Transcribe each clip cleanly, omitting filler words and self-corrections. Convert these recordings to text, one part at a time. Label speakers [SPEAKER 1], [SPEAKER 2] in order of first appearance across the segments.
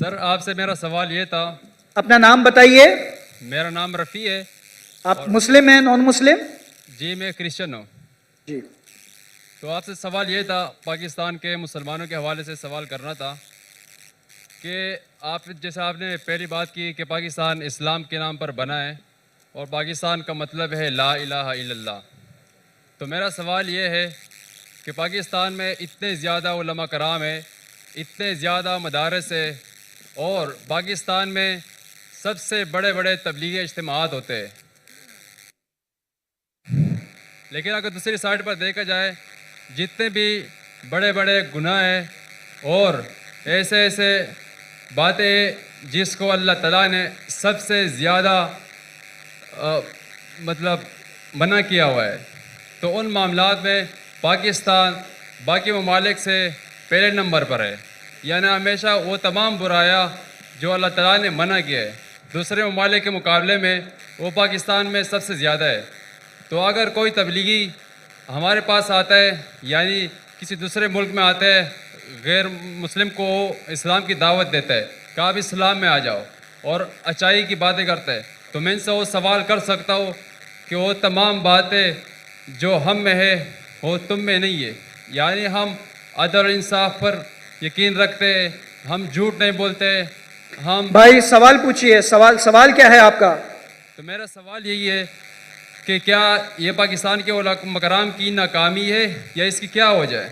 [SPEAKER 1] Sir आपसे मेरा सवाल ये था।
[SPEAKER 2] अपना नाम बताइए।
[SPEAKER 1] मेरा नाम रफ़ी है।
[SPEAKER 2] आप मुस्लिम हैं नॉन मुस्लिम?
[SPEAKER 1] जी मैं क्रिश्चियन हूँ।
[SPEAKER 2] जी।
[SPEAKER 1] तो आपसे सवाल ये था, पाकिस्तान के मुसलमानों के हवाले से सवाल करना था कि आप जैसे आपने पहली बात की कि पाकिस्तान इस्लाम के नाम पर बना है और पाकिस्तान का मतलब है ला इलाहा इल्लल्लाह। तो मेरा सवाल ये है कि पाकिस्तान में इतने ज़्यादा उलमा कराम है, इतने ज़्यादा मदारस है और पाकिस्तान में सबसे बड़े बड़े तबलीगी इज्तिमाआत होते हैं, लेकिन अगर दूसरी साइड पर देखा जाए जितने भी बड़े बड़े गुनाह हैं और ऐसे ऐसे बातें जिसको अल्लाह ताला ने सबसे ज़्यादा मतलब मना किया हुआ है, तो उन मामलात में पाकिस्तान बाकी ममालिक से पहले नंबर पर है। यानी हमेशा वो तमाम बुराया जो अल्लाह ताला ने मना किया है दूसरे ममालिक के मुकाबले में वो पाकिस्तान में सबसे ज़्यादा है। तो अगर कोई तबलीगी हमारे पास आता है यानी किसी दूसरे मुल्क में आता है, गैर मुस्लिम को इस्लाम की दावत देता है कि आप इस्लाम में आ जाओ और अच्छाई की बातें करता है, तो मैं इनसे वो सवाल कर सकता हूँ कि वो तमाम बातें जो हम में है वो तुम में नहीं है। यानी हम अदल और इंसाफ पर यकीन रखते हैं, हम झूठ नहीं बोलते, हम
[SPEAKER 2] भाई सवाल पूछिए। सवाल क्या है आपका?
[SPEAKER 1] तो मेरा सवाल यही है कि क्या ये पाकिस्तान के उलमा कराम की नाकामी है या इसकी क्या वजह है?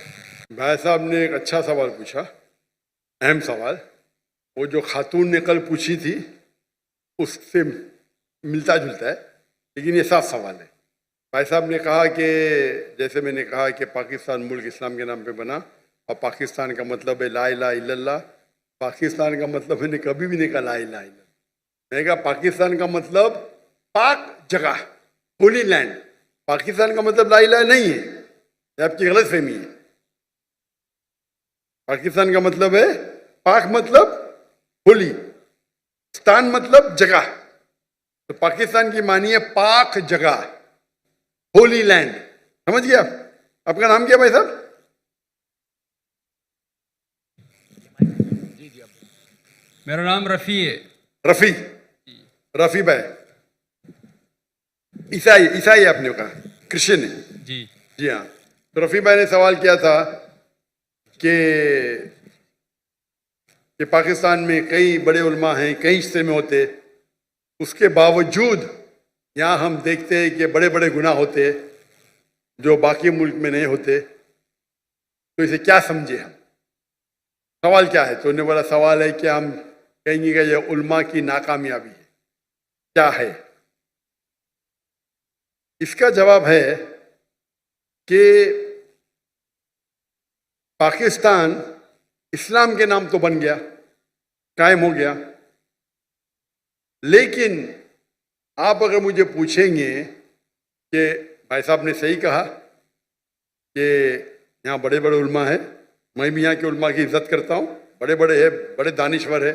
[SPEAKER 3] भाई साहब ने एक अच्छा सवाल पूछा, अहम सवाल। वो जो खातून ने कल पूछी थी उससे मिलता जुलता है, लेकिन ये साफ सवाल है। भाई साहब ने कहा कि जैसे मैंने कहा कि पाकिस्तान मुल्क इस्लाम के नाम पे बना और पाकिस्तान का मतलब है ला इलाहा इल्लल्लाह। पाकिस्तान का मतलब मैंने कभी भी नहीं कहा ला इलाहा इल्लल्लाह। मैंने कहा पाकिस्तान का मतलब पाक जगह, होली लैंड। पाकिस्तान का मतलब ला इलाहा नहीं है, ये आपकी गलत फहमी है। पाकिस्तान का मतलब है पाक मतलब होली, स्थान मतलब जगह। तो पाकिस्तान की मानिए पाक जगह, होली लैंड। समझ गया? आपका नाम क्या भाई साहब?
[SPEAKER 1] मेरा नाम रफ़ी है।
[SPEAKER 3] रफ़ी। रफ़ी भाई ईसाई आपने कहा, क्रिश्चियन है?
[SPEAKER 1] जी
[SPEAKER 3] जी हाँ। तो रफ़ी भाई ने सवाल किया था कि पाकिस्तान में कई बड़े उलमा हैं, कई हिस्से में होते, उसके बावजूद यहाँ हम देखते हैं कि बड़े बड़े गुनाह होते जो बाकी मुल्क में नहीं होते। तो इसे क्या समझे हम? सवाल क्या है? तो उन्होंने बोला सवाल है कि हम कहेंगे कि यह उलमा की नाकामयाबी है। क्या है इसका जवाब? है कि पाकिस्तान इस्लाम के नाम तो बन गया, कायम हो गया, लेकिन आप अगर मुझे पूछेंगे कि भाई साहब ने सही कहा कि यहाँ बड़े बड़े उलमा हैं, मैं भी यहाँ के उलमा की इज्जत करता हूँ, बड़े बड़े हैं, बड़े दानिश्वर है,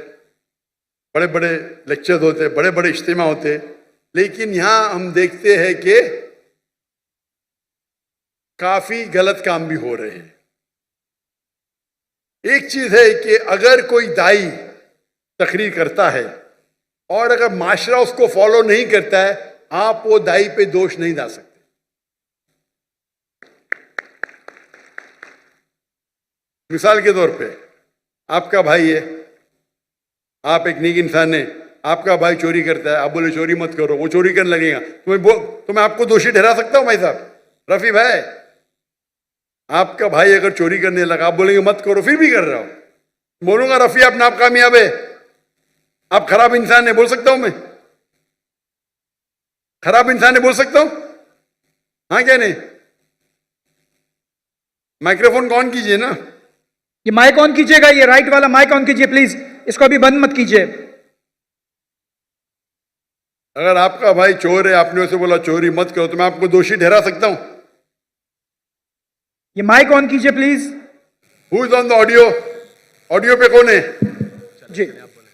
[SPEAKER 3] बड़े बड़े लेक्चर होते, बड़े बड़े इज्तिमा होते, लेकिन यहाँ हम देखते हैं कि काफी गलत काम भी हो रहे हैं। एक चीज है कि अगर कोई दाई तकरीर करता है और अगर माशरा उसको फॉलो नहीं करता है, आप वो दाई पे दोष नहीं डाल सकते। मिसाल के तौर पे आपका भाई है, आप एक नेक इंसान है, आपका भाई चोरी करता है, आप बोले चोरी मत करो, वो चोरी करने लगेगा, तो मैं आपको दोषी ठहरा सकता हूं भाई साहब? रफी भाई, आपका भाई अगर चोरी करने लगा, आप बोलेंगे मत करो, फिर भी कर रहा हो, बोलूंगा रफी आप नाकामयाब है, आप खराब इंसान है, बोल सकता हूं मैं? खराब इंसान है बोल सकता हूं? हाँ क्या नहीं? माइक्रोफोन ऑन कीजिए ना।
[SPEAKER 2] ये माइक ऑन कीजिएगा, ये राइट वाला माइक ऑन कीजिए प्लीज, इसको अभी बंद मत कीजिए।
[SPEAKER 3] अगर आपका भाई चोर है, आपने उसे बोला चोरी मत करो, तो मैं आपको दोषी ठहरा सकता हूं?
[SPEAKER 2] ये माइक ऑन कीजिए please.
[SPEAKER 3] Who is on the audio? Audio पे कौन है?
[SPEAKER 2] जी,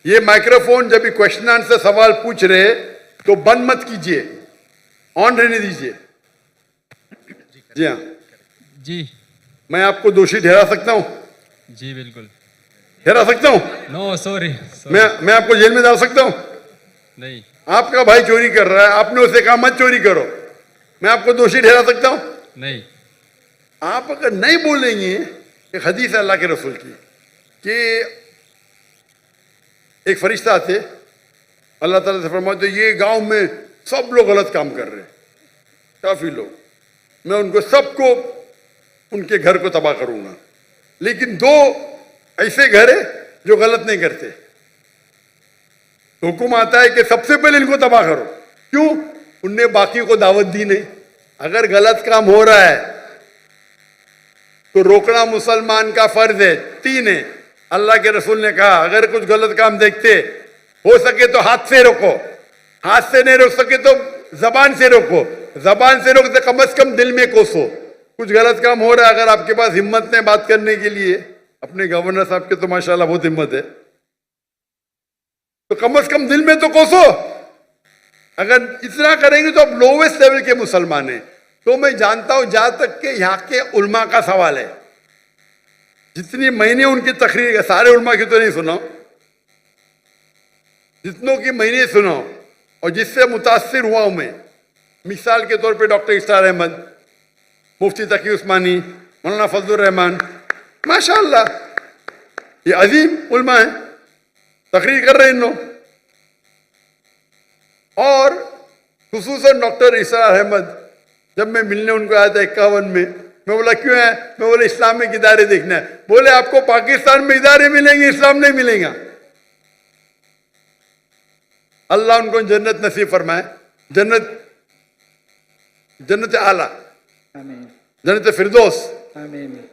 [SPEAKER 3] ये माइक्रोफोन जब भी क्वेश्चन आंसर सवाल पूछ रहे तो बंद मत कीजिए, ऑन रहने दीजिए। जी हाँ
[SPEAKER 1] जी
[SPEAKER 3] मैं आपको दोषी ठहरा सकता हूं?
[SPEAKER 1] जी बिल्कुल।
[SPEAKER 3] ठहरा सकता हूँ?
[SPEAKER 1] नो सॉरी
[SPEAKER 3] मैं आपको जेल में डाल सकता हूँ?
[SPEAKER 1] नहीं
[SPEAKER 3] आपका भाई चोरी कर रहा है, आपने उसे कहा मत चोरी करो, मैं आपको दोषी ठहरा सकता हूँ?
[SPEAKER 1] नहीं
[SPEAKER 3] आप अगर नहीं बोलेंगे, एक हदीस है अल्लाह के रसूल की कि एक फरिश्ता थे, अल्लाह ताला से फरमाते ये गांव में सब लोग गलत काम कर रहे हैं, काफी लोग, मैं उनको सबको उनके घर को तबाह करूंगा, लेकिन 2 ऐसे घर है जो गलत नहीं करते। हुक्म आता है कि सबसे पहले इनको तबाह करो। क्यों? उनने बाकी को दावत दी नहीं। अगर गलत काम हो रहा है तो रोकना मुसलमान का फर्ज है। 3 है, अल्लाह के रसूल ने कहा अगर कुछ गलत काम देखते हो सके तो हाथ से रोको, हाथ से नहीं रोक सके तो जबान से रोको, जबान से रोकते कम से कम दिल में कोसो। कुछ गलत काम हो रहा है, अगर आपके पास हिम्मत नहीं बात करने के लिए, अपने गवर्नर साहब के तो माशाल्लाह बहुत हिम्मत है, तो कम से कम दिल में तो कोसो। अगर इतना करेंगे तो आप लोवेस्ट लेवल के मुसलमान हैं। तो मैं जानता हूं जहां तक के यहाँ के उल्मा का सवाल है, जितनी मैंने उनकी तकरीर, सारे उल्मा की तो नहीं सुना, जितनों की मैंने सुना और जिससे मुतासिर हुआ हूं मैं, मिसाल के तौर पे डॉक्टर इस्तार अहमद, मुफ्ती तकी उस्मानी, मौलाना फजलुर रहमान, माशाअल्लाह ये अजीम उल्मा है, तकरीर कर रहे हैं इन लोग। और खुसूसन डॉक्टर इस्तार अहमद, जब मैं मिलने उनको आया था 51 में, मैं बोला क्यों है? मैं बोला इस्लामिक इदारे देखना है। बोले आपको पाकिस्तान में इदारे मिलेंगे, इस्लाम नहीं मिलेगा। अल्लाह उनको जन्नत नसीब फरमाए, जन्नत, जन्नत आला,
[SPEAKER 2] आमीन
[SPEAKER 3] जन्नत फिरदौस।
[SPEAKER 2] आमीन।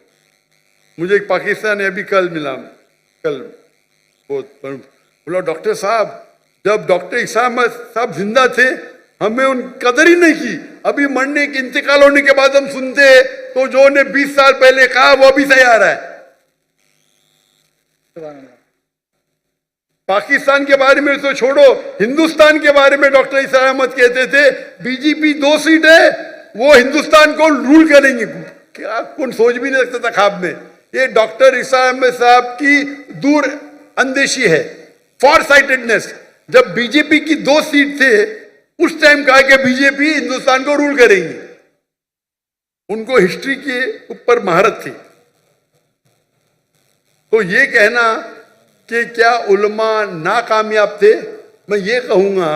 [SPEAKER 3] मुझे एक पाकिस्तानी अभी कल मिला, कल बोला डॉक्टर साहब जब डॉक्टर इसाम साहब जिंदा थे हमें उन कदर ही नहीं की, अभी मरने के इंतकाल होने के बाद हम सुनते तो जो ने 20 साल पहले कहा वो अभी सही आ रहा है। पाकिस्तान के बारे में तो छोड़ो, हिंदुस्तान के बारे में डॉक्टर इसाम अहमद कहते थे बीजेपी 2 सीट है वो हिंदुस्तान को रूल करेंगे। क्या कौन सोच भी नहीं सकता था ख्वाब में। ये डॉक्टर इसाम अहमद साहब की दूर अंदेशी है, फॉर साइटेडनेस। जब बीजेपी की 2 सीट थे उस टाइम कहा कि बीजेपी हिंदुस्तान को रूल करेंगी। उनको हिस्ट्री के ऊपर महारत थी। तो ये कहना कि क्या उलमा नाकामयाब थे, मैं ये कहूंगा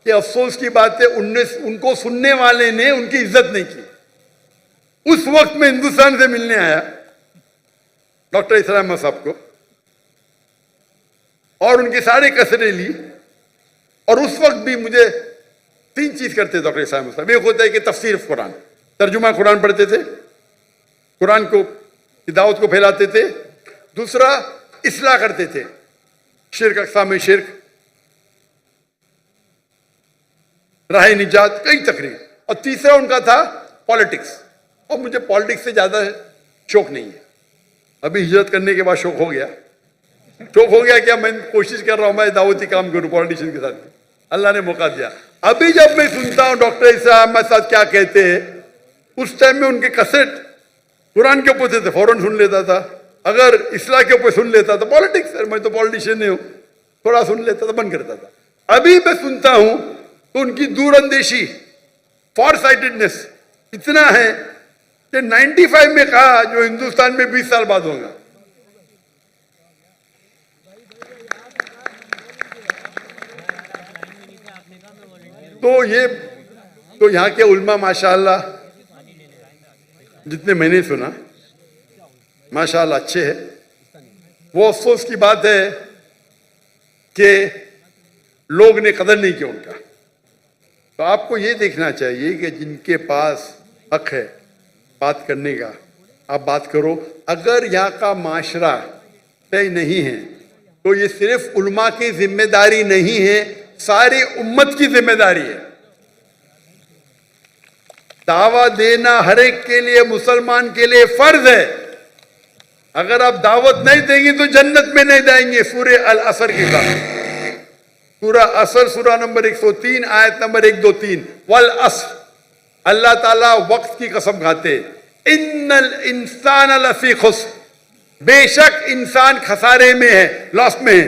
[SPEAKER 3] कि अफसोस की बात है उनको सुनने वाले ने उनकी इज्जत नहीं की। उस वक्त मैं हिंदुस्तान से मिलने आया डॉक्टर इस्लाम साहब को और उनके सारे कसरे ली, और उस वक्त भी मुझे 3 चीज करते डॉक्टर इस्लाम साहब। एक होता है कि तफसीर कुरान, तर्जुमा कुरान पढ़ते थे, कुरान को की दावत को फैलाते थे। दूसरा इस्लाह करते थे, शिर्क, अक़साम शिर्क, राह निजात, कई तकरीर। और तीसरा उनका था पॉलिटिक्स, और मुझे पॉलिटिक्स से ज्यादा शौक नहीं है। अभी हिजरत करने के बाद शौक हो गया। शौक हो गया क्या, मैं कोशिश कर रहा हूं मैं दावती काम करूं पॉलिटिशियन के साथ, अल्लाह ने मौका दिया। अभी जब मैं सुनता हूं डॉक्टर इस्लाम अहमद साहब क्या कहते हैं, उस टाइम में उनके कैसेट कुरान के ऊपर थे, फौरन सुन लेता था। अगर इस्लाह के ऊपर सुन लेता था, पॉलिटिक्स सर मैं तो पॉलिटिशियन नहीं हूं, थोड़ा सुन लेता था, बंद करता था। अभी मैं सुनता हूं तो उनकी दूरअंदेशी, फॉर साइटेडनेस इतना है कि 95 में कहा जो हिंदुस्तान में 20 साल बाद होगा। तो यहाँ के उल्मा माशाअल्लाह जितने मैंने सुना माशाअल्लाह अच्छे हैं। वो अफसोस की बात है कि लोग ने कदर नहीं किया उनका। तो आपको ये देखना चाहिए कि जिनके पास हक है बात करने का, आप बात करो। अगर यहाँ का माशरा तय नहीं है तो ये सिर्फ उल्मा की जिम्मेदारी नहीं है, सारी उम्मत की जिम्मेदारी है। दावा देना हर एक के लिए, मुसलमान के लिए फर्ज है। अगर आप दावत नहीं देंगे तो जन्नत में नहीं जाएंगे। सूरे अल असर की बात, सूरा असर, सूरा नंबर 103 आयत नंबर 1, 2, 3। वल असर, अल्लाह ताला वक्त की कसम खाते, इन्नल इंसान लफी खुस्र, बेशक इंसान खसारे में है, लॉस में है,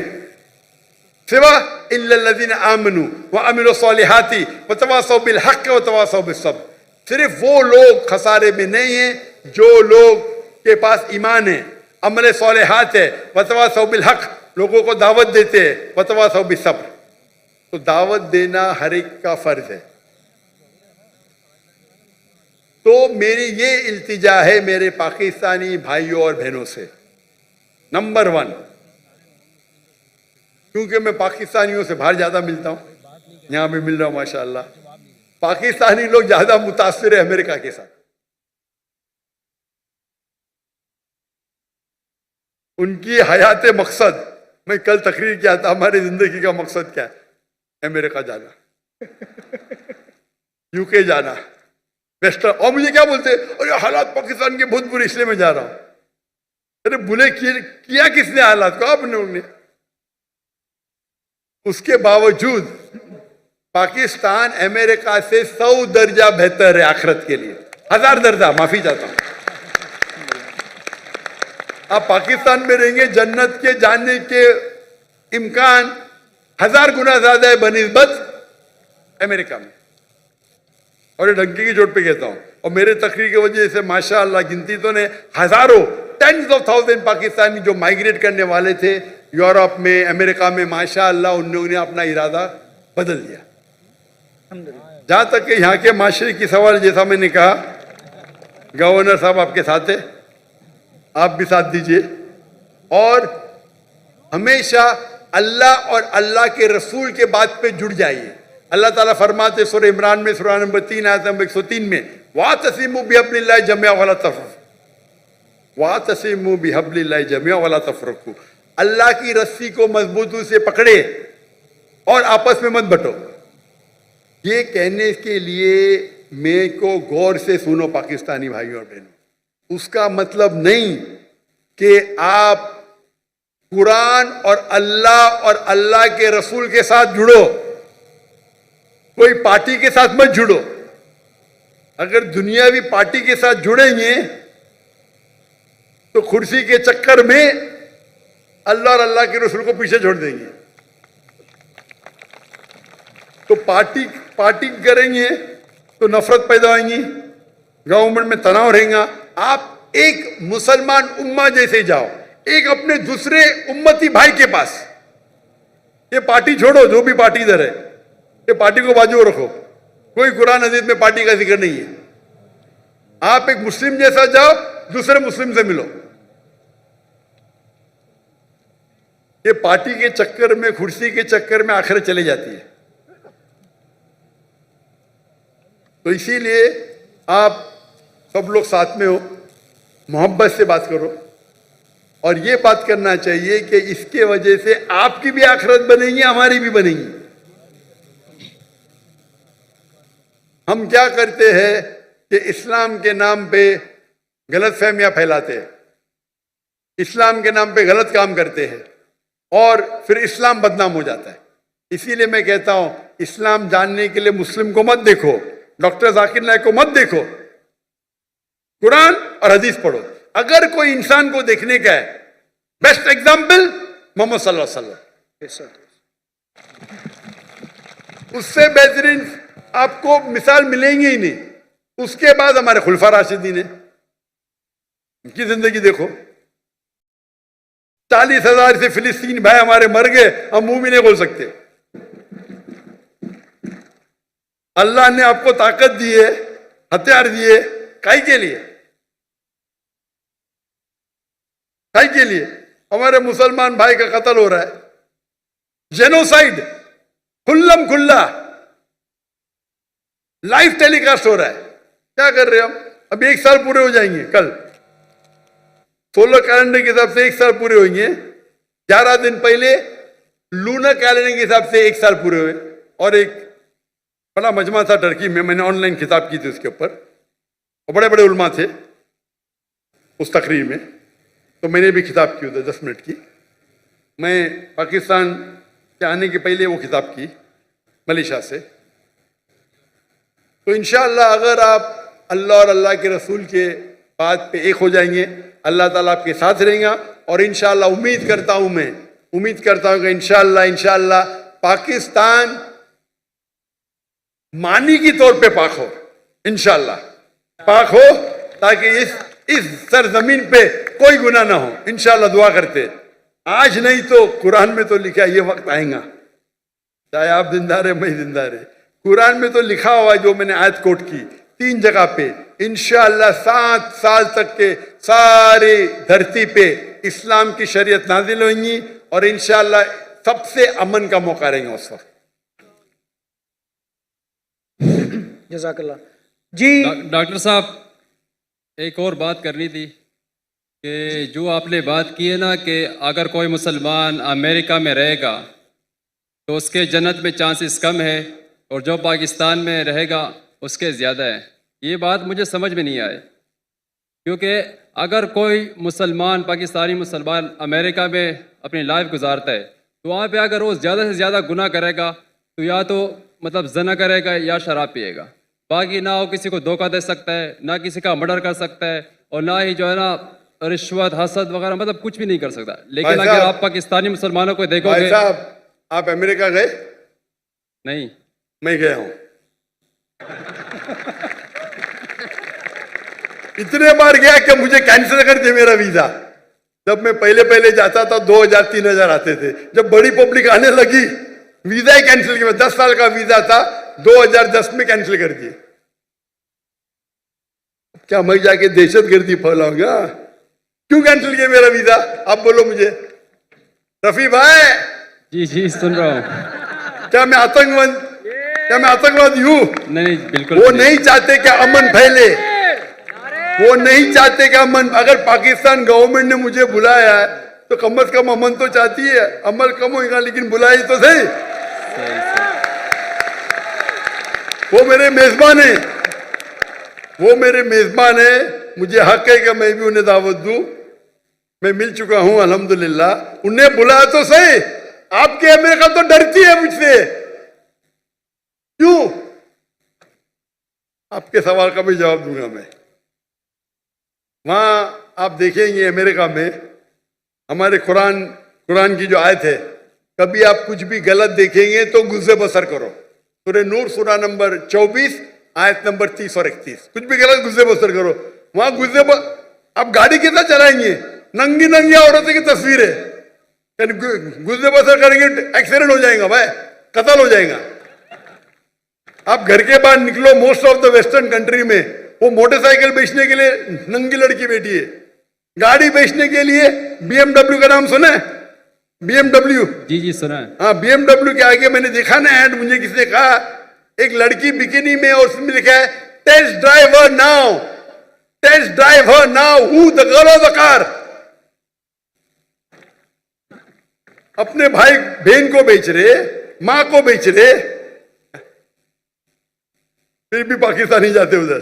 [SPEAKER 3] सिवा इल्लल्लज़ीना आमनू व अमिलु सॉलिहाती व तवासौ बिल हक़ व तवासौ बिस सब्र। सिर्फ वो लोग खसारे में नहीं है जो लोग के पास ईमान है, अमल सॉलिहात है, व तवासौ बिल हक़, लोगों को दावत देते हैं, व तवासौ बिस सब्र। तो दावत देना हर एक का फर्ज है। तो मेरी ये इल्तिजा है मेरे पाकिस्तानी भाइयों और बहनों से, नंबर 1, क्योंकि मैं पाकिस्तानियों से बाहर ज्यादा मिलता हूं, यहां भी मिल रहा हूं माशाअल्लाह, पाकिस्तानी लोग ज्यादा मुतासिर है अमेरिका के साथ। उनकी हयात मकसद, मैं कल तकरीर किया था, हमारी जिंदगी का मकसद क्या है? अमेरिका जाना, यूके जाना, वेस्टर्न। और मुझे क्या बोलते, अरे हालात पाकिस्तान के बहुत बुरे इसलिए मैं जा रहा हूं। अरे बुले किया किसने हालात को? आप लोगों ने। उसके बावजूद पाकिस्तान अमेरिका से 100 दर्जा बेहतर है आखिरत के लिए, 1000 दर्जा, माफी चाहता हूं। आप पाकिस्तान में रहेंगे, जन्नत के जाने के इम्कान 1000 गुना ज्यादा है बनिस्बत अमेरिका में। और ये ढंकी की चोट पे कहता हूं। और मेरे तकरीर की वजह से माशाअल्लाह गिनती तो ने हजारों, टेंस ऑफ थाउजेंड पाकिस्तानी जो माइग्रेट करने वाले थे यूरोप में, अमेरिका में, माशाअल्लाह उन लोगों ने अपना इरादा बदल दिया। जहां तक कि यहाँ के माशरे की सवाल, जैसा मैंने कहा, गवर्नर साहब आपके साथ है, आप भी साथ दीजिए। और हमेशा अल्लाह और अल्लाह के रसूल के बात पे जुड़ जाइए। अल्लाह ताला फरमाते सूरह इमरान में, सूरह नंबर 3 आयत नंबर 103 में, वातसिमू बिहब्लिल्लाहि जमीअन वला तफरक़ू, वातसिमू बिहब्लिल्लाहि जमीअन वला तफरक़ू। अल्लाह की रस्सी को मजबूती से पकड़े और आपस में मत बंटो। ये कहने के लिए मेरे को गौर से सुनो पाकिस्तानी भाइयों और बहनों, उसका मतलब नहीं कि आप कुरान और अल्लाह के रसूल के साथ जुड़ो, कोई पार्टी के साथ मत जुड़ो। अगर दुनियावी पार्टी के साथ जुड़ेंगे तो कुर्सी के चक्कर में अल्लाह और अल्लाह के रसूल को पीछे छोड़ देंगे। तो पार्टी करेंगे तो नफरत पैदा होगी, गवर्नमेंट में तनाव रहेगा। आप एक मुसलमान उम्मा जैसे जाओ, एक अपने दूसरे उम्मती भाई के पास। ये पार्टी छोड़ो, जो भी पार्टी इधर है, ये पार्टी को बाजू रखो। कोई कुरान हदीस में पार्टी का जिक्र नहीं है। आप एक मुस्लिम जैसा जाओ, दूसरे मुस्लिम से मिलो। ये पार्टी के चक्कर में, कुर्सी के चक्कर में आखिरत चली जाती है। तो इसीलिए आप सब लोग साथ में हो, मोहब्बत से बात करो। और ये बात करना चाहिए कि इसके वजह से आपकी भी आखिरत बनेगी, हमारी भी बनेगी। हम क्या करते हैं कि इस्लाम के नाम पे गलत फहमियां फैलाते हैं, इस्लाम के नाम पे गलत काम करते हैं और फिर इस्लाम बदनाम हो जाता है। इसीलिए मैं कहता हूं, इस्लाम जानने के लिए मुस्लिम को मत देखो, डॉक्टर जाकिर नायक को मत देखो, कुरान और हदीस पढ़ो। अगर कोई इंसान को देखने का है, बेस्ट एग्जाम्पल मोहम्मद सल्लल्लाहु अलैहि वसल्लम, उससे बेहतरीन आपको मिसाल मिलेंगे ही नहीं। उसके बाद हमारे खुलफा राशिदीन है, उनकी जिंदगी देखो। 40,000 से फिलिस्तीन भाई हमारे मर गए, हम मुंह भी नहीं खोल सकते। अल्लाह ने आपको ताकत दी है, हथियार दिए, काहे के लिए? काहे के लिए? हमारे मुसलमान भाई का कत्ल हो रहा है, जेनोसाइड खुल्लम खुल्ला लाइव टेलीकास्ट हो रहा है। क्या कर रहे हो हम? अभी 1 साल पूरे हो जाएंगे कल, सोलर कैलेंडर के हिसाब से 1 साल पूरे होंगे। 11 दिन पहले लूनर कैलेंडर के हिसाब से 1 साल पूरे हुए। और एक बड़ा मजमा था टर्की में, मैंने ऑनलाइन किताब की थी उसके ऊपर, और बड़े बड़े उलमा थे उस तकरीर में, तो मैंने भी किताब की उधर 10 मिनट की। मैं पाकिस्तान के आने के पहले वो किताब की मलेशिया से। तो इंशाअल्लाह अगर आप अल्लाह और अल्लाह के रसूल के बात पे एक हो जाएंगे, अल्लाह ताला आपके साथ रहेगा। और इंशाअल्लाह उम्मीद करता हूं कि इंशाअल्लाह पाकिस्तान मानी की तौर पे पाक हो, इंशाअल्लाह पाक हो, ताकि इस सरजमीन पे कोई गुनाह ना हो। इंशाअल्लाह दुआ करते, आज नहीं तो कुरान में तो लिखा है ये वक्त आएगा, चाहे आप जिंदा रहे मैं जिंदा रहे, कुरान में तो लिखा हुआ है, जो मैंने आयत कोट की 3 जगह पे, इंशाअल्लाह 7 साल तक के सारी धरती पे इस्लाम की शरीयत नाजिल होंगी और इंशाअल्लाह सबसे अमन का मौका रहेगा उस वक्त।
[SPEAKER 2] जज़ाकल्लाह जी।
[SPEAKER 1] डॉक्टर साहब, एक और बात करनी थी कि जो आपने बात की है ना कि अगर कोई मुसलमान अमेरिका में रहेगा तो उसके जन्नत में चांसेस कम है और जो पाकिस्तान में रहेगा उसके ज़्यादा है। ये बात मुझे समझ में नहीं आई, क्योंकि अगर कोई मुसलमान पाकिस्तानी मुसलमान अमेरिका में अपनी लाइफ गुजारता है तो वहाँ पे अगर वो ज़्यादा से ज़्यादा गुनाह करेगा तो या तो मतलब जना करेगा या शराब पिएगा, बाकी ना वो किसी को धोखा दे सकता है, ना किसी का मर्डर कर सकता है, और ना ही जो है ना रिश्वत हसद वगैरह मतलब कुछ भी नहीं कर सकता। लेकिन
[SPEAKER 3] भाई
[SPEAKER 1] अगर
[SPEAKER 3] साहब,
[SPEAKER 1] आप पाकिस्तानी मुसलमानों को
[SPEAKER 3] भाई
[SPEAKER 1] देखोगे।
[SPEAKER 3] साहब, आप अमेरिका गए?
[SPEAKER 1] नहीं,
[SPEAKER 3] मैं गया हूं, इतने बार गया कि मुझे कैंसिल कर दिया मेरा वीजा। जब मैं पहले जाता था 2000-3000 आते थे, जब बड़ी पब्लिक आने लगी वीजा ही कैंसिल किया। 10 साल का वीजा था, 2010 में कैंसिल कर दिए। क्या मैं जाके दहशतगर्दी फैलाऊंगा? क्यों कैंसिल किया मेरा वीजा? आप बोलो मुझे। रफी भाई,
[SPEAKER 1] जी जी सुन रहा हूँ।
[SPEAKER 3] क्या मैं आतंकवादी हूं?
[SPEAKER 1] नहीं, बिल्कुल
[SPEAKER 3] वो नहीं चाहते कि अमन फैले, वो नहीं चाहते कि अमन। अगर पाकिस्तान गवर्नमेंट ने मुझे बुलाया है तो कम से कम अमन तो चाहती है, अमल कम होगा लेकिन बुलाई तो सही। वो मेरे मेजबान है, मुझे हक है कि मैं भी उन्हें दावत दूं। मैं मिल चुका हूं अल्हम्दुलिल्लाह, उन्हें बुलाया तो सही। आपके अमेरिका तो डरती है मुझसे, क्यों? आपके सवाल का भी जवाब दूंगा मैं। वहां आप देखेंगे अमेरिका में हमारे कुरान की जो आयत है, कभी आप कुछ भी गलत देखेंगे तो गुस्से बसर करो। सूरह नूर सूरा नंबर 24 आयत नंबर 30 और 31, कुछ भी गलत गुस्से बसर करो। वहां आप गाड़ी कितना चलाएंगे, नंगी औरतों की तस्वीर है, गुस्से बसर करेंगे एक्सीडेंट हो जाएगा भाई, कत्ल हो जाएगा। आप घर के बाहर निकलो, most of the western country में वो मोटरसाइकिल बेचने के लिए नंगी लड़की बैठी है, गाड़ी बेचने के लिए BMW का नाम सुना है? BMW,
[SPEAKER 1] जी जी सुना है।
[SPEAKER 3] हाँ, BMW के आगे मैंने देखा ना ऐड, मुझे किसी ने कहा एक लड़की बिकिनी में और उसमें लिखा है test drive her now, who the girl of the car. अपने भाई बहन को बेच रहे, मां को बेच रहे, फिर भी पाकिस्तानी जाते उधर।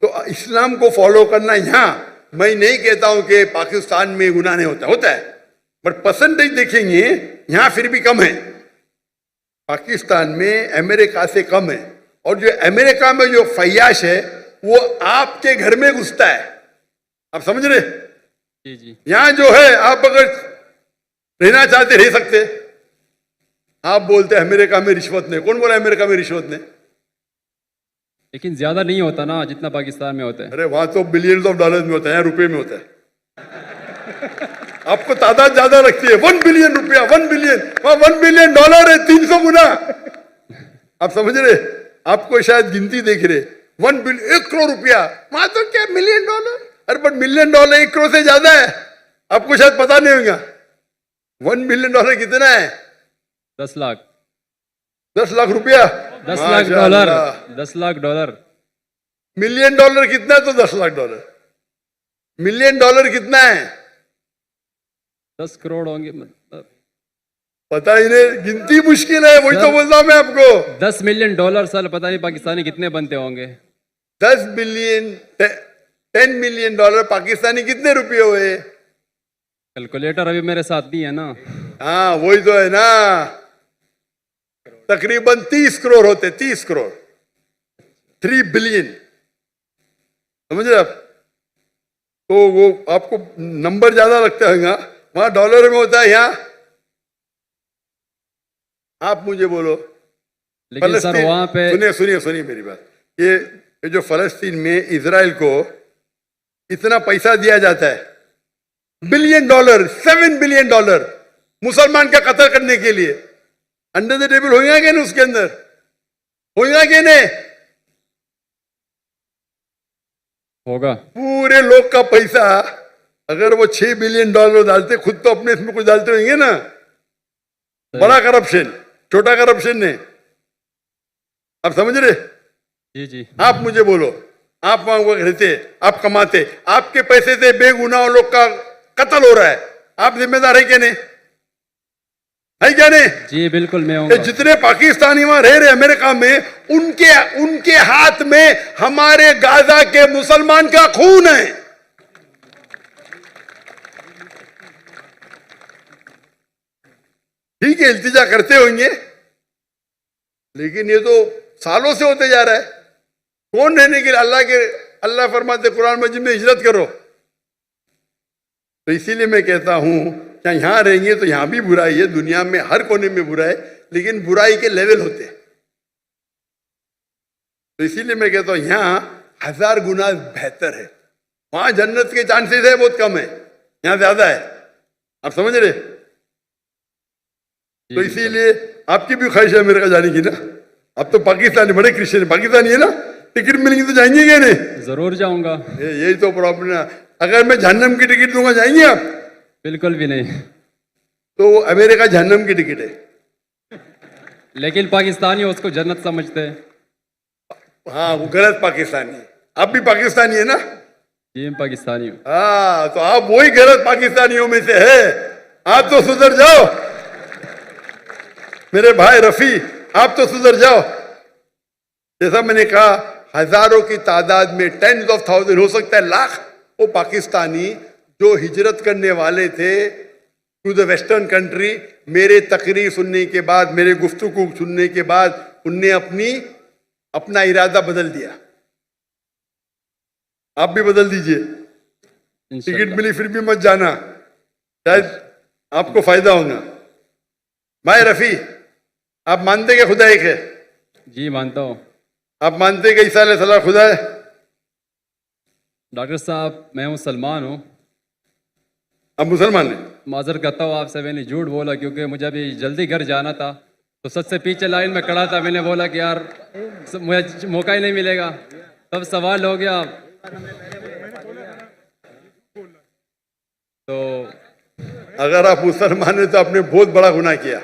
[SPEAKER 3] तो इस्लाम को फॉलो करना, यहां मैं नहीं कहता हूं कि पाकिस्तान में गुनाह नहीं होता है, बट परसेंटेज देखेंगे यहां फिर भी कम है, पाकिस्तान में अमेरिका से कम है। और जो अमेरिका में जो फयाश है वो आपके घर में घुसता है, आप समझ रहे?
[SPEAKER 1] जी जी।
[SPEAKER 3] यहां जो है आप अगर रहना चाहते रह सकते, आप बोलते अमेरिका में रिश्वत नहीं। कौन बोला अमेरिका में रिश्वत नहीं?
[SPEAKER 1] लेकिन ज्यादा नहीं होता ना जितना पाकिस्तान में होता है।
[SPEAKER 3] अरे वहां तो बिलियंस ऑफ डॉलर्स में होता है, यहाँ रुपए में होता है। आपको तादाद ज्यादा लगती है, 1 बिलियन रुपया, 1 बिलियन, वहां 1 बिलियन डॉलर है 300 गुना। आप समझ रहे? आपको शायद गिनती देख रहे, 1 बिलियन 1 करोड़ रुपया, वहां तो क्या मिलियन डॉलर। अरे बट मिलियन डॉलर 1 करोड़ से ज्यादा है, आपको शायद पता नहीं होगा। 1 बिलियन डॉलर कितना है?
[SPEAKER 1] 10 लाख।
[SPEAKER 3] 10 लाख रुपया,
[SPEAKER 1] 10 lakh dollar, 10 lakh dollar.
[SPEAKER 3] Million dollar कितना है? तो 10 लाख डॉलर। मिलियन डॉलर कितना है?
[SPEAKER 1] 10 करोड़ होंगे मतलब।
[SPEAKER 3] पता ही नहीं, गिनती मुश्किल है, वही तो बोलता हूं मैं आपको।
[SPEAKER 1] 10 मिलियन डॉलर साल, पता नहीं पाकिस्तानी कितने बनते होंगे।
[SPEAKER 3] 10 बिलियन 10 मिलियन डॉलर पाकिस्तानी कितने रुपए हुए?
[SPEAKER 1] कैलकुलेटर अभी मेरे साथ नहीं है ना।
[SPEAKER 3] हाँ वही तो है ना, तकरीबन 30 करोड़ होते, 30 करोड़। 3 बिलियन, समझ रहे आप? तो वो आपको नंबर ज्यादा लगता है, वहां डॉलर में होता है, यहाँ आप मुझे बोलो।
[SPEAKER 1] लेकिन सर वहाँ पे
[SPEAKER 3] सुनिए मेरी बात। ये जो फलस्तीन में इजराइल को इतना पैसा दिया जाता है, $1 बिलियन, $7 बिलियन मुसलमान का कत्ल करने के लिए, अंडर द टेबल होगा क्या नहीं? उसके अंदर होगा क्या नहीं?
[SPEAKER 1] होगा।
[SPEAKER 3] पूरे लोग का पैसा अगर वो $6 बिलियन डालते, खुद तो अपने इसमें कुछ डालते होंगे ना। बड़ा करप्शन, छोटा करप्शन नहीं। आप समझ रहे?
[SPEAKER 1] जी जी।
[SPEAKER 3] आप मुझे बोलो, आप वहां रहते, आप कमाते, आपके पैसे से बेगुनाह लोग का कत्ल हो रहा है, आप जिम्मेदार है क्या नहीं? है क्या नहीं?
[SPEAKER 1] जी बिल्कुल मैं हूँ।
[SPEAKER 3] जितने पाकिस्तानी वहां रह रहे अमेरिका में, उनके हाथ में हमारे गाजा के मुसलमान का खून है। ठीक है, इल्तिजा करते होंगे, लेकिन ये तो सालों से होते जा रहा है। कौन रहने के लिए? अल्लाह फरमाते कुरान मजीद में, हिजरत करो। तो इसीलिए मैं कहता हूं कि यहां रहेंगे तो यहां भी बुराई है, दुनिया में हर कोने में बुराई है, लेकिन बुराई के लेवल होते हैं। तो इसीलिए मैं कहता हूं यहां 1000 गुना बेहतर है। वहां जन्नत के चांसेस है बहुत कम है, यहां ज्यादा है। आप समझ रहे? तो इसीलिए आपकी भी ख्वाहिश है अमेरिका जाने की ना। अब तो पाकिस्तानी बड़े क्रिश्चियन पाकिस्तानी है ना, टिकट मिलेंगी तो जाएंगे क्या नहीं?
[SPEAKER 1] जरूर जाऊंगा।
[SPEAKER 3] यही तो प्रॉब्लम है। अगर मैं जहन्नम की टिकट दूंगा, जाएंगे आप?
[SPEAKER 1] बिल्कुल भी नहीं।
[SPEAKER 3] तो अमेरिका जहन्नम की टिकट है,
[SPEAKER 1] लेकिन पाकिस्तानी उसको जन्नत समझते हैं।
[SPEAKER 3] हाँ वो गलत पाकिस्तानी। आप भी पाकिस्तानी है ना?
[SPEAKER 1] जी मैं पाकिस्तानी हूँ।
[SPEAKER 3] हाँ, तो आप वही गलत पाकिस्तानियों में से है। आप तो सुधर जाओ मेरे भाई रफी, आप तो सुधर जाओ। जैसा मैंने कहा, हजारों की तादाद में, 10s of thousands, हो सकता है लाख, वो पाकिस्तानी जो हिजरत करने वाले थे टू द वेस्टर्न कंट्री, मेरे तकरीर सुनने के बाद, मेरे गुफ्तगू सुनने के बाद, उनने अपना इरादा बदल दिया। आप भी बदल दीजिए। टिकट मिली फिर भी मत जाना, शायद आपको फायदा होगा। भाई रफी, आप मानते क्या खुदा एक है?
[SPEAKER 1] जी मानता हूँ।
[SPEAKER 3] आप मानते कि ईसा अलैहिस्सलाम खुदा है?
[SPEAKER 1] डॉक्टर साहब मैं मुसलमान हूँ।
[SPEAKER 3] आप मुसलमान हैं?
[SPEAKER 1] माजर करता हूँ आपसे, मैंने झूठ बोला क्योंकि मुझे अभी जल्दी घर जाना था, तो सबसे पीछे लाइन में खड़ा था। मैंने बोला कि यार मुझे मौका ही नहीं मिलेगा, तब सवाल हो गया। तो
[SPEAKER 3] अगर आप मुसलमान हैं तो आपने बहुत बड़ा गुनाह किया।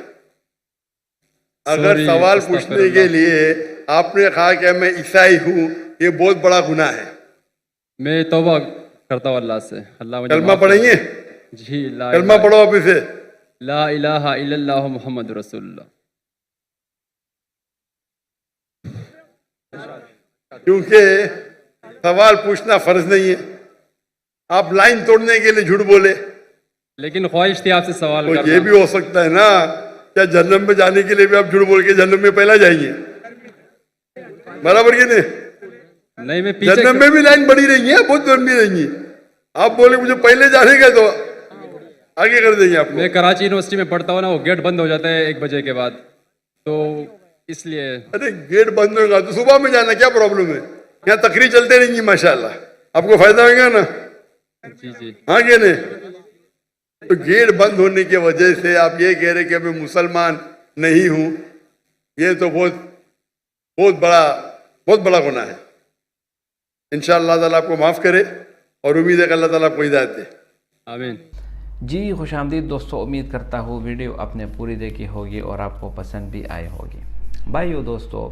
[SPEAKER 3] अगर सवाल पूछने के लिए आपने कहा कि मैं ईसाई हूँ, ये बहुत बड़ा गुनाह है।
[SPEAKER 1] मैं तौबा करता हूँ अल्लाह से। अल्लाह मुझे
[SPEAKER 3] कलमा पढ़ेंगे?
[SPEAKER 1] जी
[SPEAKER 3] कलमा पढ़ो आप इसे।
[SPEAKER 1] ला इलाहा इल्लल्लाह मुहम्मद रसूलुल्लाह।
[SPEAKER 3] क्योंकि सवाल पूछना फर्ज नहीं है। आप लाइन तोड़ने के लिए झूठ बोले,
[SPEAKER 1] लेकिन ख्वाहिश थी आपसे सवाल
[SPEAKER 3] तो
[SPEAKER 1] करना।
[SPEAKER 3] ये भी हो सकता है ना, क्या जन्नत में जाने के लिए भी आप झूठ बोल के जन्नत में पहला जाएंगे? बराबर कि नहीं?
[SPEAKER 1] नहीं मैं पीछे
[SPEAKER 3] जन्नत में भी लाइन बड़ी रहेंगी है, बहुत लंबी रहेंगी। आप बोले मुझे पहले जाने का, तो आगे कर देंगे आपको।
[SPEAKER 1] मैं कराची यूनिवर्सिटी में पढ़ता हूँ ना, वो गेट बंद हो जाता है 1 बजे के बाद, तो इसलिए।
[SPEAKER 3] अरे गेट बंद होगा तो सुबह में जाना, क्या प्रॉब्लम है? यहाँ तकरीर चलते रहेंगी माशाल्लाह, आपको फायदा होगा ना।
[SPEAKER 1] जी जी।
[SPEAKER 3] हाँ कि नहीं? तो गेट बंद होने की वजह से आप ये कह रहे कि मैं मुसलमान नहीं हूं, ये तो बहुत बड़ा गुनाह है। इंशाअल्लाह ताला आपको माफ करे और उम्मीद है कि अल्लाह ताला आपको हिदायत दे।
[SPEAKER 1] आमीन।
[SPEAKER 4] जी खुशामदीद दोस्तों, उम्मीद करता हूँ वीडियो आपने पूरी देखी होगी और आपको पसंद भी आई होगी। भाइयों दोस्तों,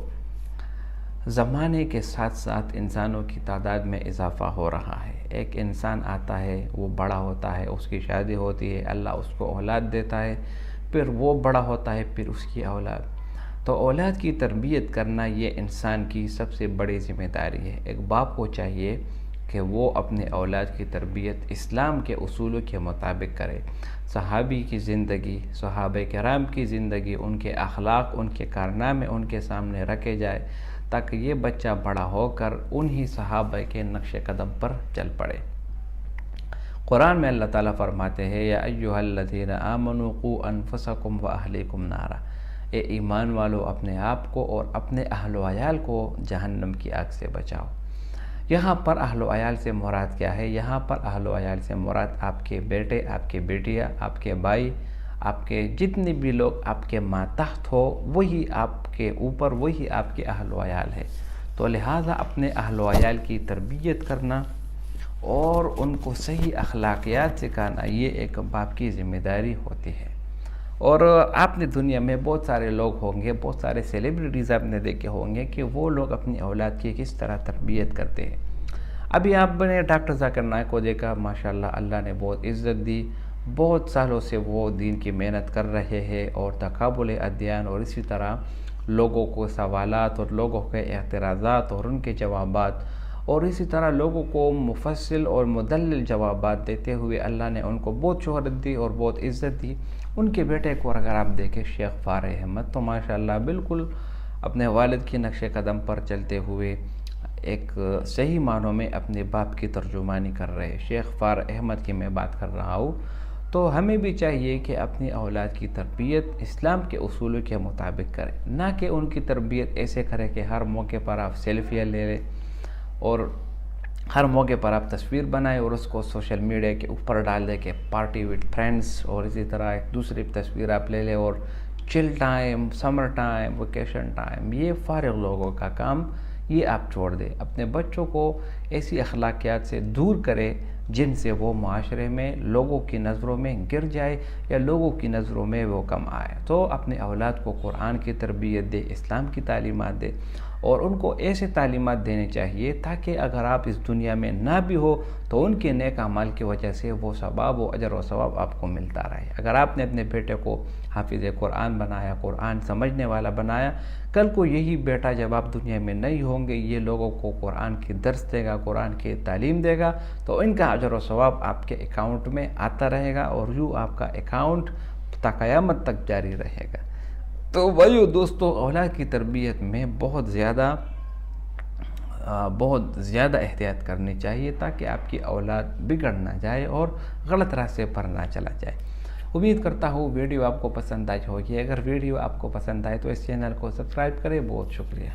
[SPEAKER 4] ज़माने के साथ साथ इंसानों की तादाद में इजाफ़ा हो रहा है। एक इंसान आता है, वो बड़ा होता है, उसकी शादी होती है, अल्लाह उसको औलाद देता है, फिर वो बड़ा होता है, फिर उसकी औलाद। तो औलाद की तरबियत करना ये इंसान की सबसे बड़ी ज़िम्मेदारी है। एक बाप को चाहिए कि वो अपने औलाद की तरबियत इस्लाम के उसूलों के मुताबिक करे। सहाबी की ज़िंदगी, सहाबा किराम की ज़िंदगी, उनके अखलाक, उनके कारनामे उनके सामने रखे जाए, ताकि ये बच्चा बड़ा होकर उन्हीं सहाबा के नक्श कदम पर चल पड़े। कुरान में अल्लाह ताला फरमाते हैं, या अय्युहल्लज़ीना आमनू क़ू अनफुसकुम व अहलीकुम नारा, ए ईमान वालो अपने आप को और अपने अहल व अयाल को जहन्नम की आग से बचाओ। यहाँ पर अहल व अयाल से मुराद क्या है? यहाँ पर अहल व अयाल से मुराद आपके बेटे, आपके बेटियाँ, आपके भाई, आपके जितने भी लोग आपके मातहत हो, वही आपके ऊपर, वही आपके अहल व अयाल है। तो लिहाजा अपने अहल व अयाल की तरबियत करना और उनको सही अखलाकियात सिखाना, ये एक बाप की ज़िम्मेदारी होती है। और आपने दुनिया में बहुत सारे लोग होंगे, बहुत सारे सेलिब्रिटीज़ आपने देखे होंगे कि वो लोग अपनी औलाद की किस तरह तरबियत करते हैं। अभी आपने डॉक्टर ज़ाकिर नाइक को देखा, माशाल्लाह अल्लाह ने बहुत इज़्ज़त दी, बहुत सालों से वो दीन की मेहनत कर रहे हैं और तकाबुल अध्ययन और इसी तरह लोगों को सवालात और लोगों के एतराज़ात और उनके जवाबात और इसी तरह लोगों को मुफस्सिल और मुदल्लिल जवाबात देते हुए अल्लाह ने उनको बहुत शोहरत दी और बहुत इज़्ज़त दी। उनके बेटे को अगर आप देखें शेख फ़ारह अहमद, तो माशाल्लाह बिल्कुल अपने वालिद की नक्शे कदम पर चलते हुए एक सही मानों में अपने बाप की तर्जुमानी कर रहे हैं। शेख फ़ारह अहमद की मैं बात कर रहा हूँ। तो हमें भी चाहिए कि अपनी औलाद की तरबियत इस्लाम के उसूलों के मुताबिक करें, ना कि उनकी तरबियत ऐसे करें कि हर मौके पर आप सेल्फियाँ ले लें और हर मौके पर आप तस्वीर बनाएं और उसको सोशल मीडिया के ऊपर डाल दें कि पार्टी विद फ्रेंड्स, और इसी तरह एक दूसरी तस्वीर आप ले लें और chill time, summer time, vacation time, ये फारिग लोगों का काम, ये आप छोड़ दें। अपने बच्चों को ऐसी अखलाकियात से दूर करें जिनसे वो माशरे में लोगों की नज़रों में गिर जाए या लोगों की नज़रों में वो कम आए। तो अपने औलाद को कुरान की तरबियत दे, इस्लाम की तालीमात दे और उनको ऐसे तालीमात देने चाहिए ताकि अगर आप इस दुनिया में ना भी हो तो उनके नेक अमाल की वजह से वो सवाब व अजर व सवाब आपको मिलता रहे। अगर आपने अपने बेटे को हाफिज़ कुरान बनाया, कुरान समझने वाला बनाया, कल को यही बेटा जब आप दुनिया में नहीं होंगे, ये लोगों को कुरान की दर्स देगा, कुरान की तालीम देगा, तो इनका अजर व सवाब आपके अकाउंट में आता रहेगा और यूँ आपका अकाउंट ता क़यामत तक जारी रहेगा। तो भाइयों दोस्तों, औलाद की तरबियत में बहुत ज़्यादा एहतियात करनी चाहिए ताकि आपकी औलाद बिगड़ ना जाए और गलत रास्ते पर ना चला जाए। उम्मीद करता हूँ वीडियो आपको पसंद आई होगी। अगर वीडियो आपको पसंद आए तो इस चैनल को सब्सक्राइब करें। बहुत शुक्रिया।